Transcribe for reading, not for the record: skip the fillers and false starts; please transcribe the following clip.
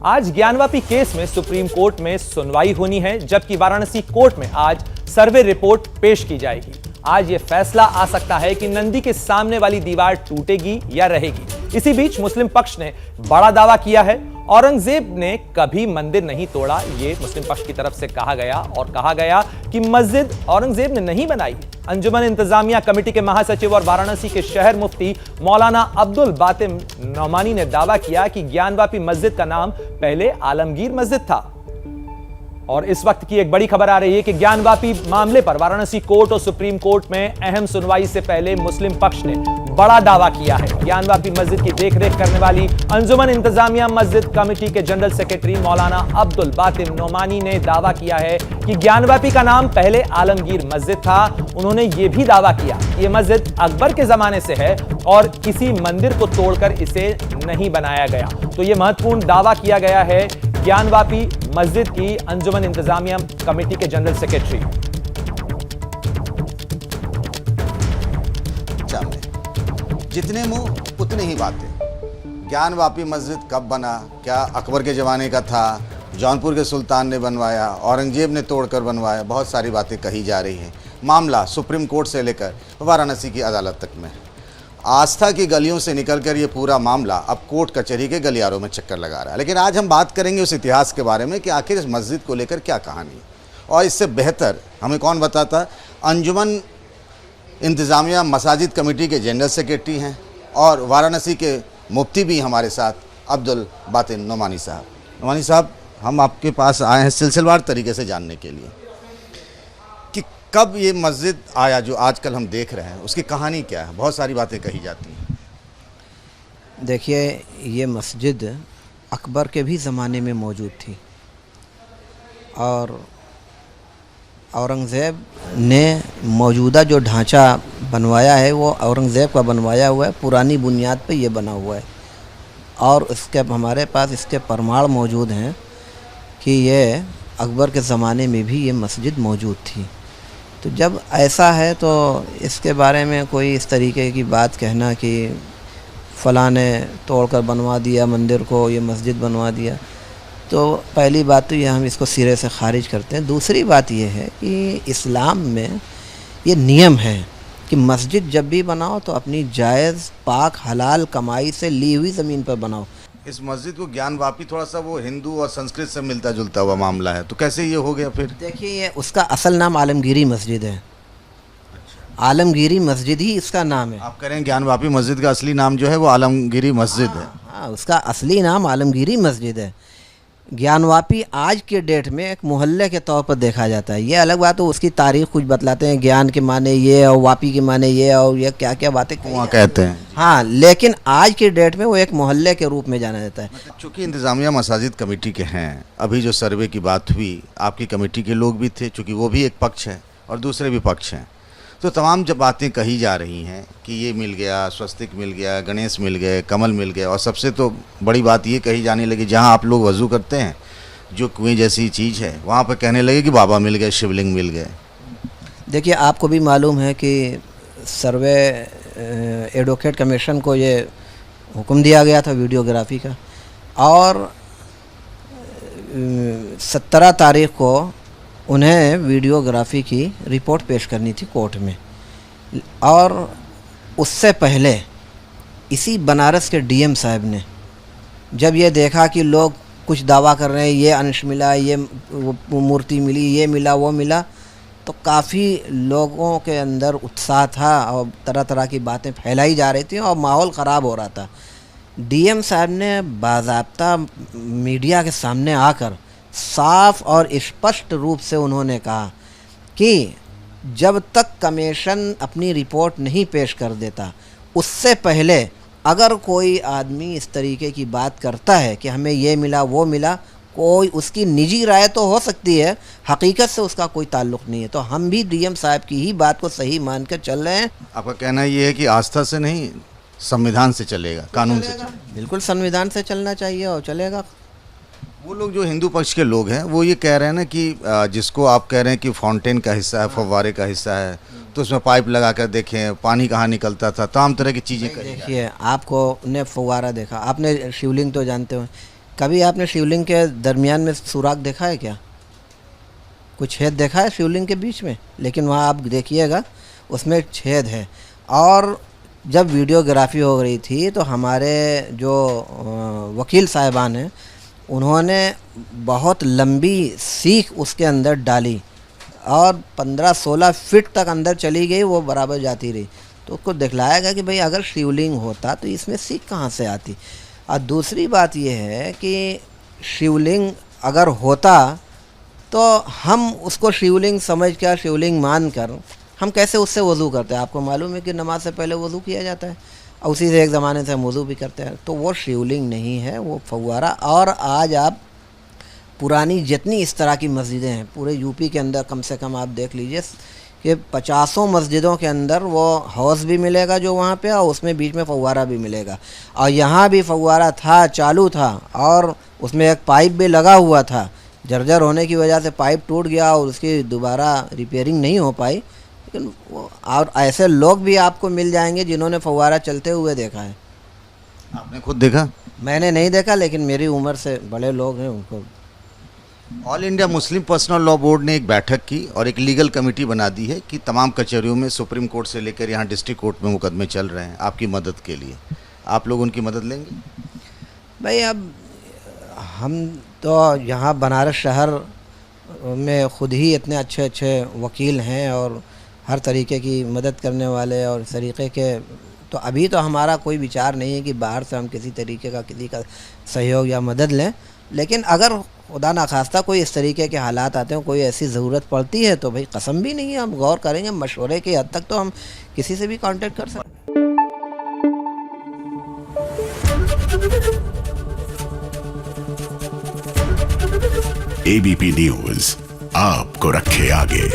आज ज्ञानवापी केस में supreme court में सुनवाई होनी है, जबकि वाराणसी कोर्ट में आज सर्वे रिपोर्ट पेश की जाएगी। आज यह फैसला आ सकता है कि नंदी के सामने वाली दीवार टूटेगी या रहेगी। इसी बीच मुस्लिम पक्ष ने बड़ा दावा किया है। औरंगजेब ने कभी मंदिर नहीं तोड़ा, ये मुस्लिम पक्ष की तरफ से कहा गया और कहा गया कि मस्जिद औरंगजेब ने नहीं बनाई। अंजुमन इंतजामिया कमेटी के महासचिव और वाराणसी के शहर मुफ्ती मौलाना अब्दुल बातिन नौमानी ने दावा किया कि ज्ञानवापी मस्जिद का नाम पहले आलमगीर मस्जिद था। और इस वक्त की एक बड़ी खबर आ रही है कि ज्ञानवापी मामले पर वाराणसी कोर्ट और सुप्रीम कोर्ट में अहम सुनवाई से पहले मुस्लिम पक्ष ने बड़ा दावा किया है। ज्ञानवापी मस्जिद की देखरेख करने वाली अंजुमन इंतजामिया मस्जिद कमेटी के जनरल सेक्रेटरी मौलाना अब्दुल बातिन नौमानी ने दावा किया है कि ज्ञानवापी का नाम पहले आलमगीर मस्जिद था। उन्होंने यह भी दावा किया कि यह मस्जिद अकबर के जमाने से है और किसी मंदिर को तोड़कर इसे नहीं बनाया गया। तो यह महत्वपूर्ण दावा किया गया है ज्ञानवापी मस्जिद की अंजुमन इंतजामिया कमेटी के जनरल सेक्रेटरी। जितने मुंह उतनी ही बातें। ज्ञानवापी मस्जिद कब बना, क्या अकबर के ज़माने का था, जौनपुर के सुल्तान ने बनवाया, औरंगजेब ने तोड़कर बनवाया, बहुत सारी बातें कही जा रही हैं। मामला सुप्रीम कोर्ट से लेकर वाराणसी की अदालत तक में। आस्था की गलियों से निकलकर ये पूरा मामला अब कोर्ट कचहरी के गलियारों में चक्कर लगा रहा है। लेकिन आज हम बात करेंगे उस इतिहास के बारे में कि आखिर इस मस्जिद को लेकर क्या कहानी है, और इससे बेहतर हमें कौन बताता। अंजुमन इंतज़ामिया मसाजिद कमेटी के जनरल सेक्रेटरी हैं और वाराणसी के मुफ्ती भी हमारे साथ अब्दुल बातिन नौमानी साहब। नौमानी साहब, हम आपके पास आए हैं सिलसिलेवार तरीके से जानने के लिए कि कब ये मस्जिद आया जो आजकल हम देख रहे हैं, उसकी कहानी क्या है। बहुत सारी बातें कही जाती हैं। देखिए, ये मस्जिद अकबर के भी ज़माने में मौजूद थी और औरंगज़ेब ने मौजूदा जो ढांचा बनवाया है वो औरंगज़ेब का बनवाया हुआ है, पुरानी बुनियाद पे ये बना हुआ है। और इसके हमारे पास इसके प्रमाण मौजूद हैं कि ये अकबर के ज़माने में भी ये मस्जिद मौजूद थी। तो जब ऐसा है तो इसके बारे में कोई इस तरीके की बात कहना कि फ़लाँ ने तोड़कर बनवा दिया मंदिर को, ये मस्जिद बनवा दिया, तो पहली बात तो ये हम इसको सिरे से ख़ारिज करते हैं। दूसरी बात ये है कि इस्लाम में ये नियम है कि मस्जिद जब भी बनाओ तो अपनी जायज़ पाक हलाल कमाई से ली हुई ज़मीन पर बनाओ। इस मस्जिद को ज्ञानवापी थोड़ा सा वो हिंदू और संस्कृत से मिलता जुलता हुआ मामला है, तो कैसे ये हो गया फिर? देखिए, ये उसका असल नाम आलमगीरी मस्जिद है। आलमगीरी मस्जिद ही इसका नाम है। आप कह रहे हैं ज्ञानवापी मस्जिद का असली नाम जो है वो आलमगीरी मस्जिद है। हाँ, उसका असली नाम आलमगीरी मस्जिद है। ज्ञानवापी आज के डेट में एक मोहल्ले के तौर पर देखा जाता है। ये अलग बात है, उसकी तारीख कुछ बतलाते हैं, ज्ञान के माने ये और वापी के माने ये और ये क्या क्या बातें वहाँ कहते हैं। हाँ, लेकिन आज के डेट में वो एक मोहल्ले के रूप में जाना जाता है। चूँकि इंतज़ामिया मसाजिद कमेटी के हैं, अभी जो सर्वे की बात हुई, आपकी कमेटी के लोग भी थे, चूँकि वो भी एक पक्ष है और दूसरे भी पक्ष हैं, तो तमाम जब बातें कही जा रही हैं कि ये मिल गया, स्वस्तिक मिल गया, गणेश मिल गए, कमल मिल गए, और सबसे तो बड़ी बात ये कही जाने लगी जहाँ आप लोग वज़ू करते हैं, जो कुएं जैसी चीज़ है, वहाँ पर कहने लगे कि बाबा मिल गए, शिवलिंग मिल गए। देखिए, आपको भी मालूम है कि सर्वे एडवोकेट कमीशन को ये हुक्म दिया गया था वीडियोग्राफी का, और 17 तारीख को उन्हें वीडियोग्राफी की रिपोर्ट पेश करनी थी कोर्ट में। और उससे पहले इसी बनारस के डीएम साहब ने जब ये देखा कि लोग कुछ दावा कर रहे हैं, ये अंश मिला, ये मूर्ति मिली, ये मिला, वो मिला, तो काफ़ी लोगों के अंदर उत्साह था और तरह तरह की बातें फैलाई जा रही थी और माहौल ख़राब हो रहा था। डीएम साहब ने बाज़ाब्ता मीडिया के सामने आकर साफ और स्पष्ट रूप से उन्होंने कहा कि जब तक कमीशन अपनी रिपोर्ट नहीं पेश कर देता, उससे पहले अगर कोई आदमी इस तरीके की बात करता है कि हमें ये मिला, वो मिला, कोई उसकी निजी राय तो हो सकती है, हकीकत से उसका कोई ताल्लुक़ नहीं है। तो हम भी डीएम साहब की ही बात को सही मान कर चल रहे हैं। आपका कहना ये है कि आस्था से नहीं, संविधान से चलेगा, कानून से चलेगा। बिल्कुल संविधान से चलना चाहिए और चलेगा। वो लोग जो हिंदू पक्ष के लोग हैं वो ये कह रहे हैं ना कि जिसको आप कह रहे हैं कि फाउंटेन का हिस्सा है, फव्वारे का हिस्सा है, तो उसमें पाइप लगा कर देखें पानी कहाँ निकलता था, तमाम तरह की चीज़ें। देखिए, आपको ने फव्वारा देखा, आपने शिवलिंग तो जानते हो, कभी आपने शिवलिंग के दरमियान में सुराख देखा है क्या? कुछ छेद देखा है शिवलिंग के बीच में? लेकिन वहाँ आप देखिएगा उसमें एक छेद है। और जब वीडियोग्राफी हो रही थी तो हमारे जो वकील साहिबान हैं उन्होंने बहुत लंबी सीख उसके अंदर डाली और 15-16 फीट तक अंदर चली गई, वो बराबर जाती रही। तो उसको दिखलाया गया कि भाई अगर शिवलिंग होता तो इसमें सीख कहाँ से आती। और दूसरी बात यह है कि शिवलिंग अगर होता तो हम उसको शिवलिंग समझ कर, शिवलिंग मान कर हम कैसे उससे वज़ू करते हैं? आपको मालूम है कि नमाज से पहले वज़ू किया जाता है और उसी से एक ज़माने से हम वज़ू भी करते हैं। तो वो शिवलिंग नहीं है, वो फव्वारा। और आज आप पुरानी जितनी इस तरह की मस्जिदें हैं पूरे यूपी के अंदर, कम से कम आप देख लीजिए कि 50 मस्जिदों के अंदर वो हौज़ भी मिलेगा जो वहाँ पे, और उसमें बीच में फव्वारा भी मिलेगा। और यहाँ भी फव्वारा था, चालू था, और उसमें एक पाइप भी लगा हुआ था। जर्जर होने की वजह से पाइप टूट गया और उसकी दोबारा रिपेयरिंग नहीं हो पाई। लेकिन वो, और ऐसे लोग भी आपको मिल जाएंगे जिन्होंने फव्वारा चलते हुए देखा है। आपने खुद देखा? मैंने नहीं देखा, लेकिन मेरी उम्र से बड़े लोग हैं उनको। All India Muslim personal law board ने एक बैठक की और एक लीगल कमेटी बना दी है कि तमाम कचहरियों में सुप्रीम कोर्ट से लेकर यहाँ डिस्ट्रिक्ट कोर्ट में मुकदमे चल रहे हैं आपकी मदद के लिए। आप लोग उनकी मदद लेंगे? भाई अब हम तो यहाँ बनारस शहर में ख़ुद ही इतने अच्छे अच्छे वकील हैं और हर तरीके की मदद करने वाले और इस तरीके के, तो अभी तो हमारा कोई विचार नहीं है कि बाहर से हम किसी तरीके का किसी का सहयोग या मदद लें। लेकिन अगर खुदा ना खास्ता कोई इस तरीके के हालात आते हैं, कोई ऐसी ज़रूरत पड़ती है, तो भाई कसम भी नहीं है, हम गौर करेंगे। मशवरे की हद तक तो हम किसी से भी कांटेक्ट कर सकते हैं। एबीपी न्यूज़ आपको रखे आगे।